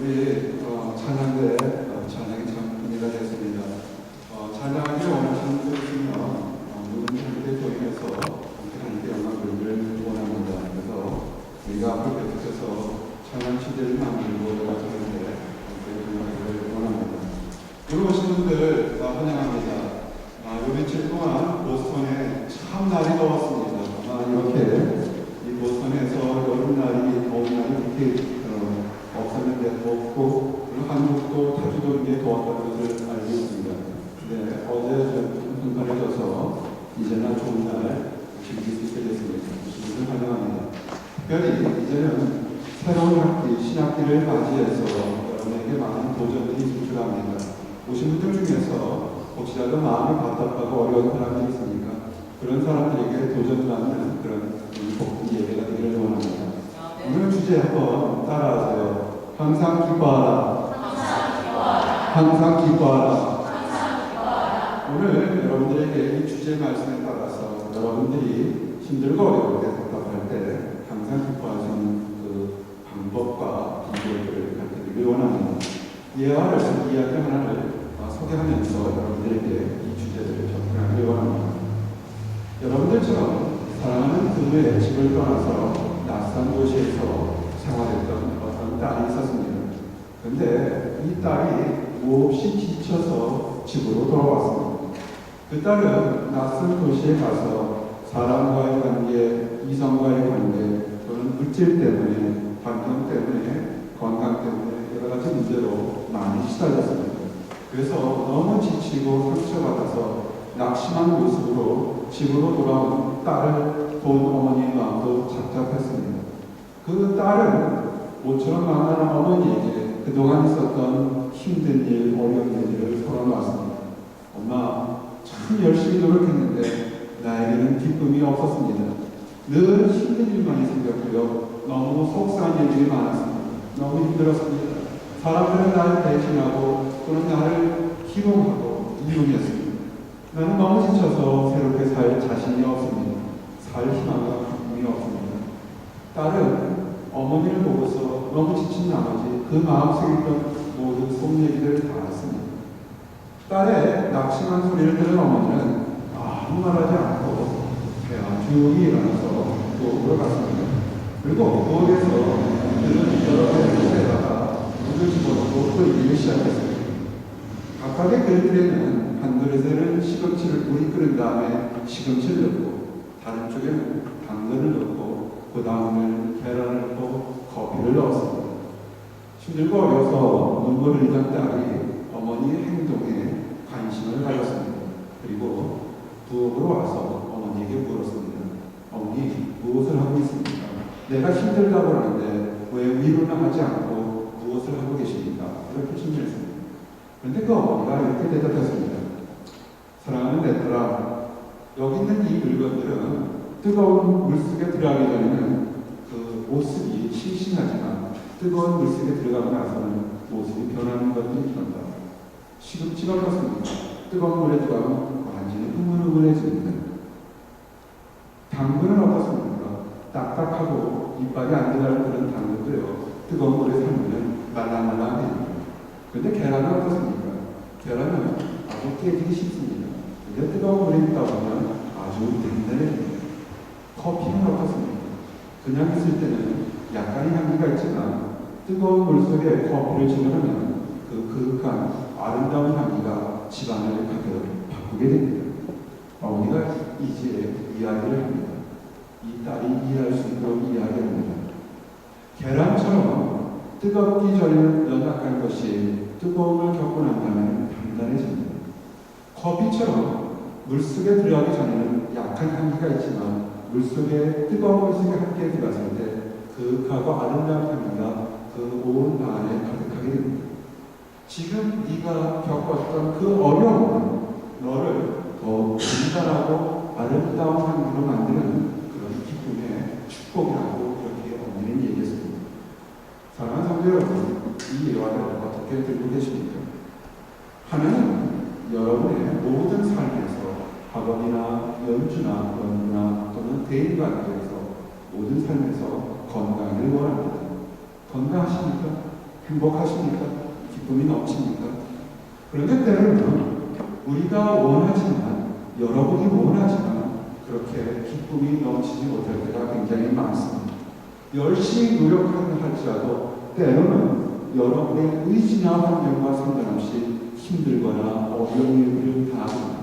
우리 찬양대 찬양이 참 은혜가 됐습니다. 찬양하기를 원하시는 분들 있으면 누군 함께 조인해서 함께 영광 돌리기를 원합니다. 그래서 우리가 앞으로 계속해서 찬양 시대를 만들고 여러 가지인데 함께 영광을 원합니다. 오늘 오신 분들 환영합니다. 요 며칠 동안 보스턴에 참 날이 더웠습니다. 이렇게 이 보스턴에서 여름날이 더운 날이 이렇게 없었는데 덥고 한국도 타주도에 더웠다는 것을 알고 있습니다. 네, 어제 좀 분발해져서 이제는 좋은 날 즐길 수 있게 됐습니다. 주님을 환영합니다. 특별히 이제는 새로운 학기, 신학기를 맞이해서 여러분에게 많은 도전들이 진출합니다. 오신 분들 중에서 혹시라도 마음이 답답하고 어려운 사람들이 있습니까? 그런 사람들에게 도전받는 그런 복된 예배가 되기를 원합니다. 오늘 주제 한번 따라하세요. 항상 기뻐하라. 항상 기뻐하라. 오늘 여러분들에게 이 주제 말씀에 따라서 여러분들이 힘들고 어려울 때 답답할 때 항상 기뻐할 수 있는 그 방법과 비결들을 가르치기를 원합니다. 예화를 이야기 하나를 소개하면서 여러분들에게 이 주제들을 접근하기를 원합니다. 여러분들처럼 사랑하는 그의 집을 떠나서 낯선 도시에서 생활했던 어떤 딸이 있었습니다. 그런데 이 딸이 몹시 지쳐서 집으로 돌아왔습니다. 그 딸은 낯선 도시에 가서 사람과의 관계, 이성과의 관계, 또는 물질 때문에, 환경 때문에, 건강 때문에 여러 가지 문제로 많이 시달렸습니다. 그래서 너무 지치고 상처받아서 낙심한 모습으로 집으로 돌아온 딸을 본 어머니의 마음도 착잡했습니다. 그 딸은 모처럼 만난 어머니에게 그동안 있었던 힘든 일, 어려운 일을 털어놓았습니다. 엄마, 참 열심히 노력했는데 나에게는 기쁨이 없었습니다. 늘 힘든 일만이 생겼고요. 너무 속상한 일들이 많았습니다. 너무 힘들었습니다. 사람들은 나를 배신하고 또는 나를 희롱하고 이용했습니다. 나는 너무 지쳐서 새롭게 살 자신이 없습니다. 살 희망과 기쁨이 없습니다. 딸은 어머니를 보고서 너무 지친 나머지 그 마음속에 있던 모든 속 얘기를 다 했습니다. 딸의 낙심한 소리를 들은 어머니는 아무 말하지 않고 조용히 일어나서 부엌으로 갔습니다. 그리고 부엌에서 그는 여러 개의 그릇에다가 물을 집어넣고 끓이기 시작했습니다. 각각의 그릇에는 한 그릇에는 시금치를 물이 끓은 다음에 시금치를 넣고 다른 쪽에는 당근을 넣고 그 다음에는 계란을 넣고 커피를 넣었습니다. 힘들고 어려서 눈물을 흘리던 딸이 어머니의 행동에 관심을 가졌습니다. 그리고 부엌으로 와서 어머니에게 물었습니다. 어머니, 무엇을 하고 있습니까? 내가 힘들다고 하는데 왜 위로는 하지 않고 무엇을 하고 계십니까? 이렇게 질문했습니다. 그런데 그 어머니가 이렇게 대답했습니다. 사랑하는 내 딸아, 여기 있는 이 물건들은 뜨거운 물속에 들어가기 전에는 그 모습이 싱싱하지만 뜨거운 물속에 들어가고 나서는 모습이 변하는 것들이 있단다. 시금치가 어떻습니까? 뜨거운 물에 들어가면 완전히 흐물흐물해집니다. 당근은 어떻습니까? 딱딱하고 이빨이 안 들어가는 그런 당근도요. 뜨거운 물에 삶으면 말랑말랑해집니다. 그런데 계란은 어떻습니까? 계란은 아주 깨지기 쉽습니다. 근데 뜨거운 물에 있다 보면 아주 단단해집니다. 커피는 어떻습니까? 그냥 있을 때는 약간의 향기가 있지만 뜨거운 물 속에 커피를 집어넣으면 그 그윽한 아름다운 향기가 집안을 가득 바꾸게 됩니다. 어머니가 이제 이야기를 합니다. 이 딸이 이해할 수 있도록 이야기합니다. 계란처럼 뜨겁기 전에는 연약한 것이 뜨거움을 겪고 난 다음에는 단단해집니다. 커피처럼 물속에 들어가기 전에는 약한 향기가 있지만 물속에 뜨거운 물속에 함께 들어갔을 때 그윽하고 아름다운 향기가 그 온 안에 가득하게 됩니다. 지금 네가 겪었던 그 어려움은 너를 더 단단하고 아름다운 향기로 만드는 그런 기쁨의 축복이라고 그렇게 어머니는 얘기했습니다. 사랑하는 성도 여러분, 이 예화를 어떻게 들고 계십니까? 하나님은 여러분의 모든 삶에서 학업이나 연주나 연구나 또는 대인관계에서 모든 삶에서 건강을 원합니다. 건강하십니까? 행복하십니까? 기쁨이 넘칩니까? 그런데 때로는 우리가 원하지만, 여러분이 원하지만 그렇게 기쁨이 넘치지 못할 때가 굉장히 많습니다. 열심히 노력하는 할지라도 때로는 여러분의 의지나 환경과 상관없이 힘들거나 어려운 일을 당합니다.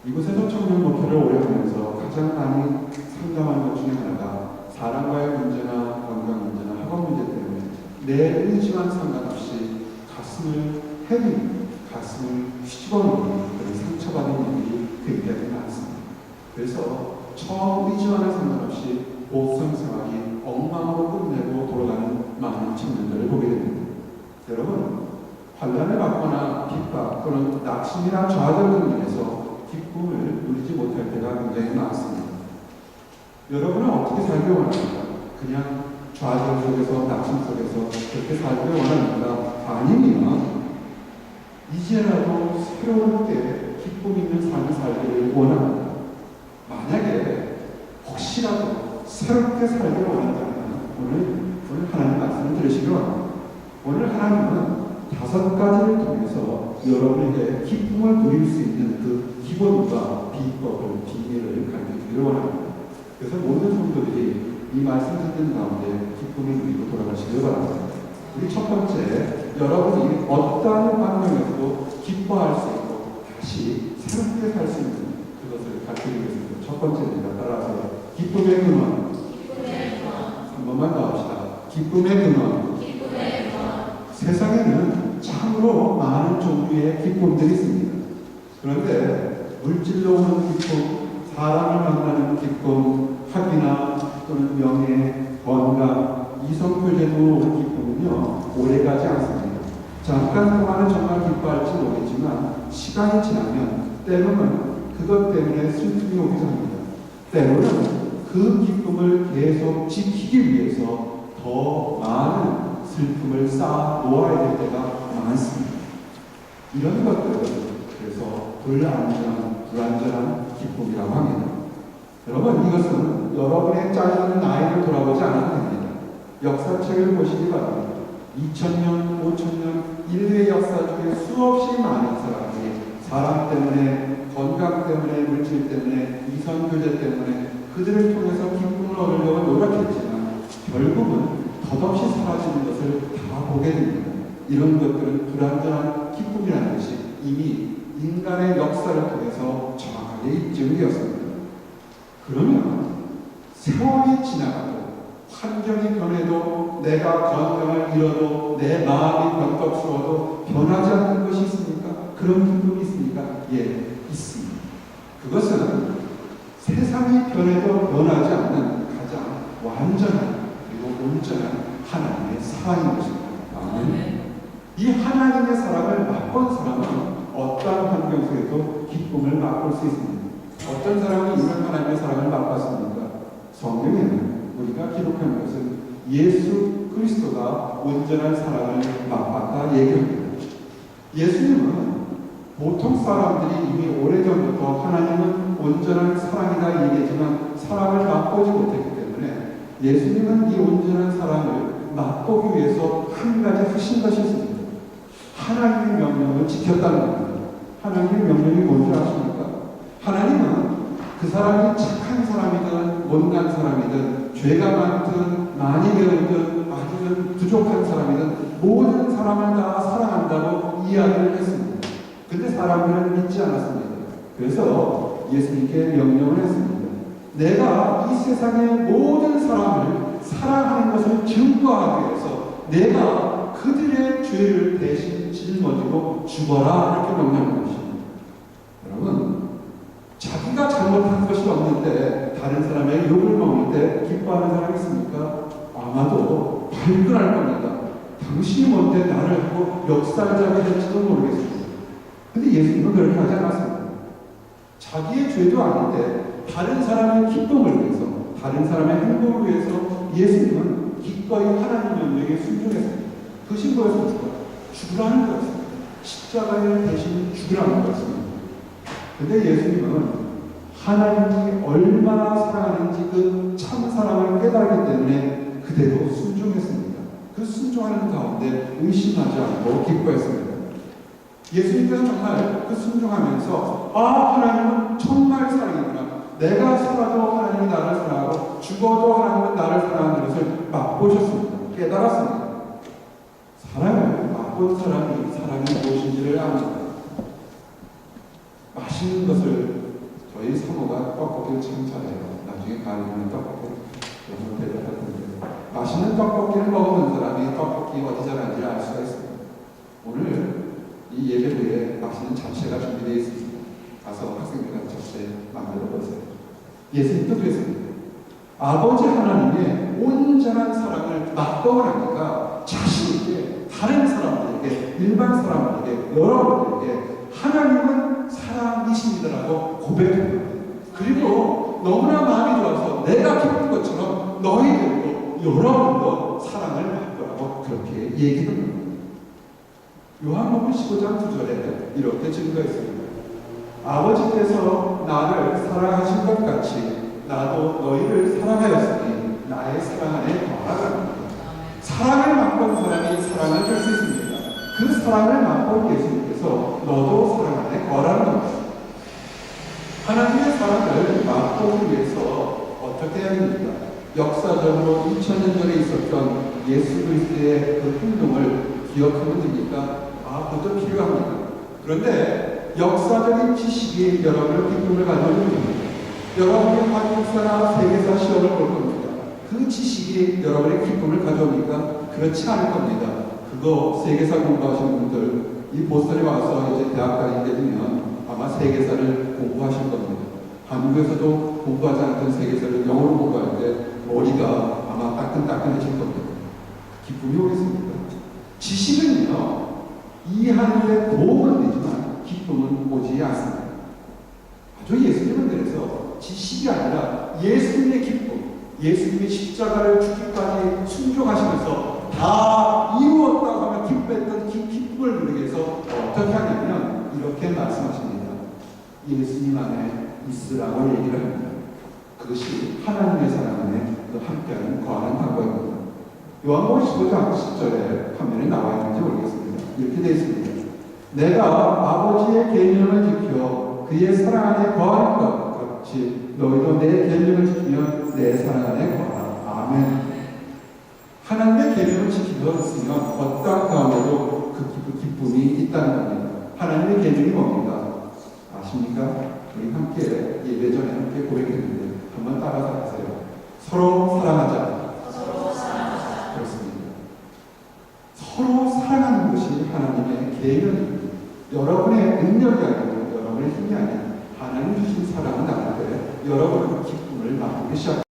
이곳에서 청년 목회를 오래 하면서 가장 많이 상담한 것 중에 하나가 사람과의 문제나 건강 문제나 학업 문제 때문에 내 의지와 상관없이 가슴을 헤매는, 가슴을 휘집어놓는 그런 상처받은 일이 굉장히 많습니다. 그래서 처음 의지와는 상관없이 복성 생활이 엉망으로 끝내고 돌아가는 많은 청년들을 보게 됩니다. 여러분, 환난을 받거나 핍박 또는 낙심이나 좌절 등으로 인해서 기쁨을 누리지 못할 때가 굉장히 많습니다. 여러분은 어떻게 살기 원합니까? 그냥 좌절 속에서, 낙심 속에서 그렇게 살기 원합니까? 아니면 이제라도 새로울 때 기쁨 있는 삶을 살기를 원합니다. 만약에 혹시라도 새롭게 살기를 원한다면 오늘 하나님 말씀을 들으시기 바랍니다. 오늘 하나님은 5가지를 통해서 여러분에게 기쁨을 누릴 수 있는 그 기본과 비법을, 비밀을 가르쳐주기를 원합니다. 그래서 모든 성도들이 이 말씀 듣는 가운데 기쁨을 누리고 돌아가시길 바랍니다. 우리 첫 번째, 여러분이 어떠한 환경에서도 기뻐할 수 있고 다시 새롭게 살 수 있는 그것을 가르쳐드리겠습니다. 첫 번째입니다. 따라하세요. 기쁨의 근원. 한 번만 더 합시다. 기쁨의 근원. 세상에는 참으로 많은 종류의 기쁨들이 있습니다. 그런데 물질로 오는 기쁨, 사람을 만나는 기쁨, 학위나 또는 명예, 건강, 이성표제로 오는 기쁨은요, 오래가지 않습니다. 잠깐 동안은 정말 기뻐할지 모르겠지만 시간이 지나면 때로는 그것 때문에 슬픔이 오기도 합니다. 때로는 그 기쁨을 계속 지키기 위해서 더 많은 슬픔을 쌓아 놓아야 될 때가 많습니다. 이런 것들은 그래서 불안전한 기쁨이라고 합니다. 여러분, 이것은 여러분의 짧은 나이를 돌아보지 않아도 됩니다. 역사책을 보시기 바랍니다. 2000년, 5000년 인류의 역사 중에 수없이 많은 사람들이 사람 때문에, 건강 때문에, 물질 때문에, 이성교제 때문에 그들을 통해서 기쁨을 얻으려고 노력했지만 결국은 덧없이 사라지는 것을 다 보게 됩니다. 이런 것들은 불완전한 기쁨이라는 것이 이미 인간의 역사를 통해서 정확하게 입증이 되었습니다. 그러면 세월이 지나가도 환경이 변해도 내가 건강을 잃어도 내 마음이 번떡스러워도 변하지 않는 것이 있습니까? 그런 기쁨이 있습니까? 예, 있습니다. 그것은 세상이 변해도 변하지 않는 가장 완전한 그리고 온전한 하나님의 사랑인 것입니다. 아멘. 이 하나님의 사랑을 맛본 사람은 어떠한 환경 속에도 기쁨을 맛볼 수 있습니다. 어떤 사람이 이런 하나님의 사랑을 맛봤습니까? 성경에는 우리가 기록한 것은 예수 그리스도가 온전한 사랑을 맛봤다 얘기합니다. 예수님은 보통 사람들이 이미 오래전부터 하나님은 온전한 사랑이다 얘기했지만 사랑을 맛보지 못했기 때문에 예수님은 이 온전한 사랑을 맛보기 위해서 한 가지 하신 것이 있습니다. 하나님의 명령을 지켰다는 겁니다. 하나님의 명령이 뭔지 아십니까? 하나님은 그 사람이 착한 사람이든 못난 사람이든 죄가 많든 많이 배우든 아니면 부족한 사람이든 모든 사람을 다 사랑한다고 이야기를 했습니다. 근데 사람들은 믿지 않았습니다. 그래서 예수님께 명령을 했습니다. 내가 이 세상의 모든 사람을 사랑하는 것을 증거하기 위해서 내가 그들의 죄를 대신 짊어지고 죽어라 이렇게 명령한 것입니다. 여러분, 자기가 잘못한 것이 없는데 다른 사람에게 욕을 먹을 때 기뻐하는 사람이 있습니까? 아마도 발끈할 겁니다. 당신이 뭔데 나를 하고 역살자게 될지도 모르겠습니다. 근데 예수님은 그렇게 하지 않았습니다. 자기의 죄도 아닌데 다른 사람의 기쁨을 위해서, 다른 사람의 행복을 위해서 예수님은 기꺼이 하나님 명령에 순종했습니다. 그 신고였습니다. 죽으라는 거였습니다. 십자가에 대신 죽으라는 거였습니다. 근데 예수님은 하나님이 얼마나 사랑하는지 그 참 사랑을 깨달았기 때문에 그대로 순종했습니다. 그 순종 순종하는 가운데 의심하지 않고 기뻐했습니다. 예수님께서 정말 그 순종하면서 하나님은 정말 사랑이구나. 내가 살아도 하나님이 나를 사랑하고 죽어도 하나님은 나를 사랑하는 것을 맛보셨습니다. 깨달았습니다. 사랑을 맛본 사람이 사랑이 무엇인지를 압니다. 맛있는 것을 저희 사모가 떡볶이를 참 잘해요. 나중에 가면 떡볶이 여러 대접할 텐데 맛있는 떡볶이를 먹는 사람이 떡볶이 어디 잘하는지 알 수가 있습니다. 오늘 이 예배 후에 맛있는 잡채가 준비되어 있습니다. 가서 학생들과 잡채 만들어 보세요. 예수님도 그랬습니다. 아버지 하나님의 온전한 사랑을 맛보라니까 자신있게 다른 사람들에게, 일반 사람들에게, 여러분들에게 하나님은 사랑이십니다라고 고백합니다. 그리고 너무나 마음이 좋아서 내가 기쁜 것처럼 너희들도 여러분도 사랑을 맛보라고 그렇게 얘기합니다. 요한복음 15장 9절에 이렇게 증거했습니다. 아버지께서 나를 사랑하신 것 같이 나도 너희를 사랑하였으니 나의 사랑 안에 거하라. 사랑을 맛본 사람이 사랑을 줄 수 있습니다. 그 사랑을 맛본 예수님께서 너도 사랑 안에 거하라는 겁니다. 하나님의 사랑을 맛보기 위해서 어떻게 해야 됩니까? 역사적으로 2000년 전에 있었던 예수 그리스도의 그 행동을 기억하면 됩니까? 그것도 필요합니다. 그런데 역사적인 지식이 여러분의 기쁨을 가져옵니다. 여러분이 한국사나 세계사 시험을 볼 겁니다. 그 지식이 여러분의 기쁨을 가져옵니까? 그렇지 않을 겁니다. 그거 세계사 공부하시는 분들 이 보스턴에 와서 이제 대학 다니게 되면 아마 세계사를 공부하실 겁니다. 한국에서도 공부하지 않던 세계사를 영어로 공부할 때 머리가 아마 따끈따끈해질 겁니다. 기쁨이 오겠습니다. 지식은요 이해하는 데 도움은 되지만 기쁨은 오지 않습니다. 아주 예수님은 그래서 지식이 아니라 예수님의 기쁨, 예수님의 십자가를 죽기까지 순종하시면서 다 이루었다고 하면 기뻐했던 기쁨을 누리기 위해서 어떻게 하냐면 이렇게 말씀하십니다. 예수님 안에 있으라고 얘기를 합니다. 그것이 하나님의 사랑 안에 함께하는 거하는 방법입니다. 요한복음 15장 10절에 화면에 나와 있는지 모르겠습니다. 이렇게 되어 있습니다. 내가 아버지의 계명을 지켜 그의 사랑 안에 거하는 것 같이 너희도 내 계명을 지키면 내 사랑 안에 거하라. 아멘. 하나님의 계명을 지키고 있으면 어떠한 가운데도 그 기쁨이 있다는 겁니다. 하나님의 계명이 뭡니까? 아십니까? 우리 함께 예배 전에 함께 고백했는데 한번 따라서 하세요. 서로 사랑하자. 그렇습니다. 서로 사랑하는 것이 하나님의 계명입니다. 여러분의 능력이 아니고 여러분의 힘이 아니라 하나님 주신 사랑을 나눌 때 여러분은 기쁨을 나누기 시작합니다.